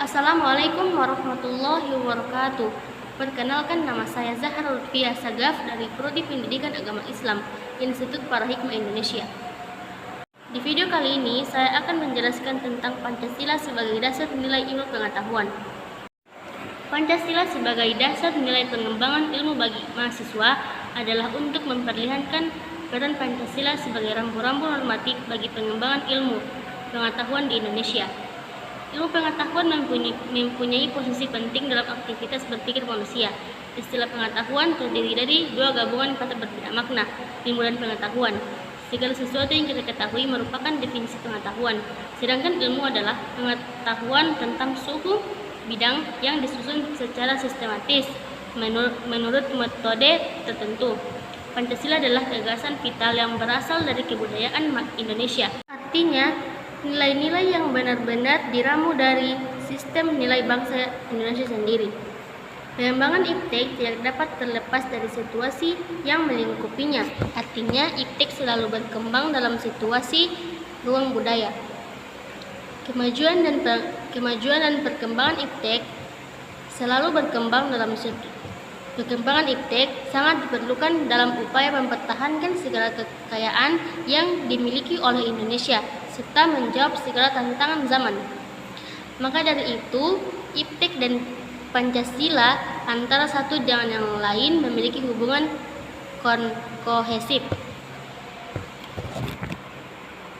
Assalamualaikum warahmatullahi wabarakatuh. Perkenalkan, nama saya Zahra Lutfia Sagaf dari Prodi Pendidikan Agama Islam, Institut Para Hikmah Indonesia. Di video kali ini, saya akan menjelaskan tentang Pancasila sebagai dasar nilai ilmu pengetahuan. Pancasila sebagai dasar nilai pengembangan ilmu bagi mahasiswa adalah untuk memperlihatkan peran Pancasila sebagai rambu-rambu normatif bagi pengembangan ilmu pengetahuan di Indonesia. Ilmu pengetahuan mempunyai posisi penting dalam aktivitas berpikir manusia. Istilah pengetahuan terdiri dari dua gabungan kata berbeda makna, ilmu dan pengetahuan. Segala sesuatu yang kita ketahui merupakan definisi pengetahuan, sedangkan ilmu adalah pengetahuan tentang suatu bidang yang disusun secara sistematis menurut metode tertentu. Pancasila adalah gagasan vital yang berasal dari kebudayaan Indonesia. Artinya, nilai-nilai yang benar-benar diramu dari sistem nilai bangsa Indonesia sendiri. Pengembangan IPTEK tidak dapat terlepas dari situasi yang melingkupinya. Artinya, IPTEK selalu berkembang dalam situasi ruang budaya. Kemajuan dan perkembangan IPTEK selalu berkembang dalam perkembangan IPTEK sangat diperlukan dalam upaya mempertahankan segala kekayaan yang dimiliki oleh Indonesia serta menjawab segala tantangan zaman. Maka dari itu, IPTEK dan Pancasila antara satu dengan yang lain memiliki hubungan kohesif.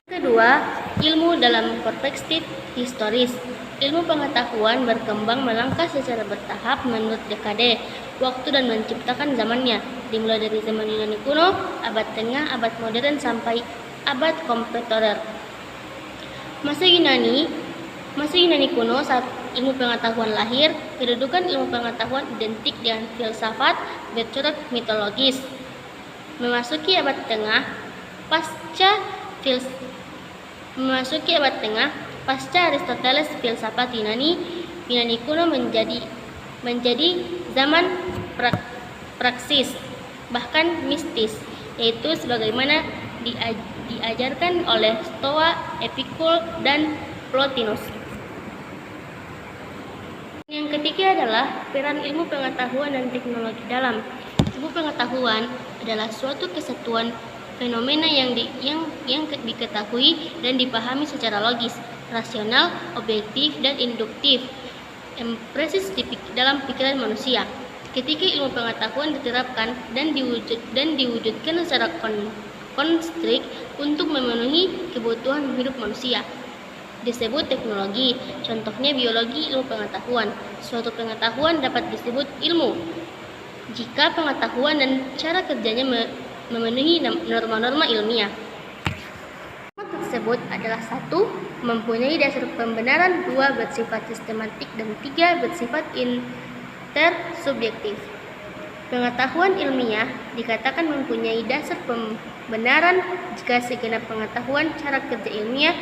Kedua, ilmu dalam perspektif historis. Ilmu pengetahuan berkembang melangkah secara bertahap menurut dekade waktu dan menciptakan zamannya, dimulai dari zaman Yunani kuno, abad tengah, abad modern sampai abad kontemporer. Masa Yunani kuno, saat ilmu pengetahuan lahir, kedudukan ilmu pengetahuan identik dengan filsafat bercorak mitologis. Memasuki abad tengah, pasca Aristoteles, filsafat Yunani kuno menjadi zaman praksis, bahkan mistis, yaitu sebagaimana diajarkan oleh Stoa, Epikul, dan Plotinus. Yang ketiga adalah peran ilmu pengetahuan dan teknologi dalam. Ilmu pengetahuan adalah suatu kesatuan fenomena yang diketahui dan dipahami secara logis, rasional, objektif, dan induktif, empiris dalam pikiran manusia. Ketika ilmu pengetahuan diterapkan dan diwujudkan secara konstrik untuk memenuhi kebutuhan hidup manusia, disebut teknologi. Contohnya biologi, ilmu pengetahuan. Suatu pengetahuan dapat disebut ilmu jika pengetahuan dan cara kerjanya memenuhi norma-norma ilmiah. Norma tersebut adalah 1. Mempunyai dasar pembenaran, 2. Bersifat sistematik, dan 3. Bersifat intersubjektif. Pengetahuan ilmiah dikatakan mempunyai dasar pembenaran jika segenap pengetahuan cara kerja ilmiah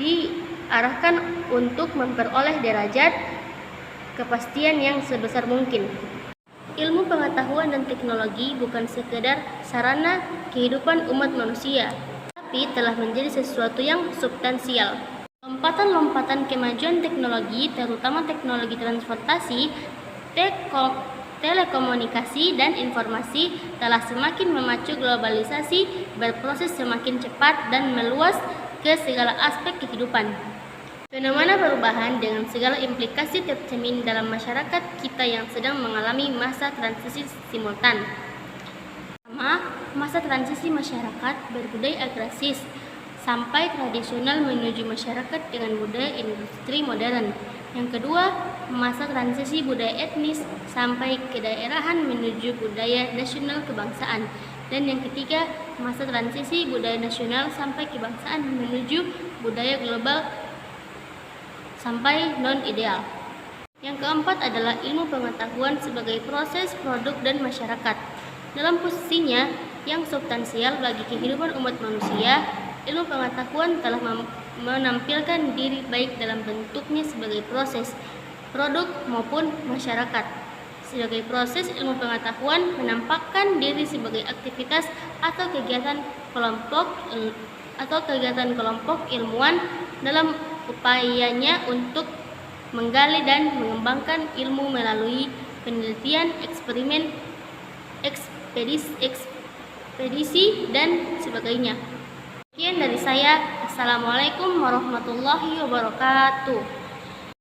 diarahkan untuk memperoleh derajat kepastian yang sebesar mungkin. Ilmu pengetahuan dan teknologi bukan sekedar sarana kehidupan umat manusia, tapi telah menjadi sesuatu yang substansial. Lompatan-lompatan kemajuan teknologi, terutama teknologi transportasi, telekomunikasi, dan informasi, telah semakin memacu globalisasi berproses semakin cepat dan meluas ke segala aspek kehidupan. Fenomena perubahan dengan segala implikasi tercermin dalam masyarakat kita yang sedang mengalami masa transisi simultan. Pertama, masa transisi masyarakat berbudaya agresif sampai tradisional menuju masyarakat dengan budaya industri modern. Yang kedua, masa transisi budaya etnis sampai kedaerahan menuju budaya nasional kebangsaan. Dan yang ketiga, masa transisi budaya nasional sampai kebangsaan menuju budaya global sampai non-ideal. Yang keempat adalah ilmu pengetahuan sebagai proses, produk, dan masyarakat. Dalam posisinya yang substansial bagi kehidupan umat manusia, ilmu pengetahuan telah menampilkan diri baik dalam bentuknya sebagai proses, produk, maupun masyarakat. Sebagai proses, ilmu pengetahuan menampakkan diri sebagai aktivitas atau kegiatan kelompok ilmuwan dalam upayanya untuk menggali dan mengembangkan ilmu melalui penelitian, eksperimen, ekspedisi dan sebagainya. Sekian dari saya. Assalamualaikum warahmatullahi wabarakatuh.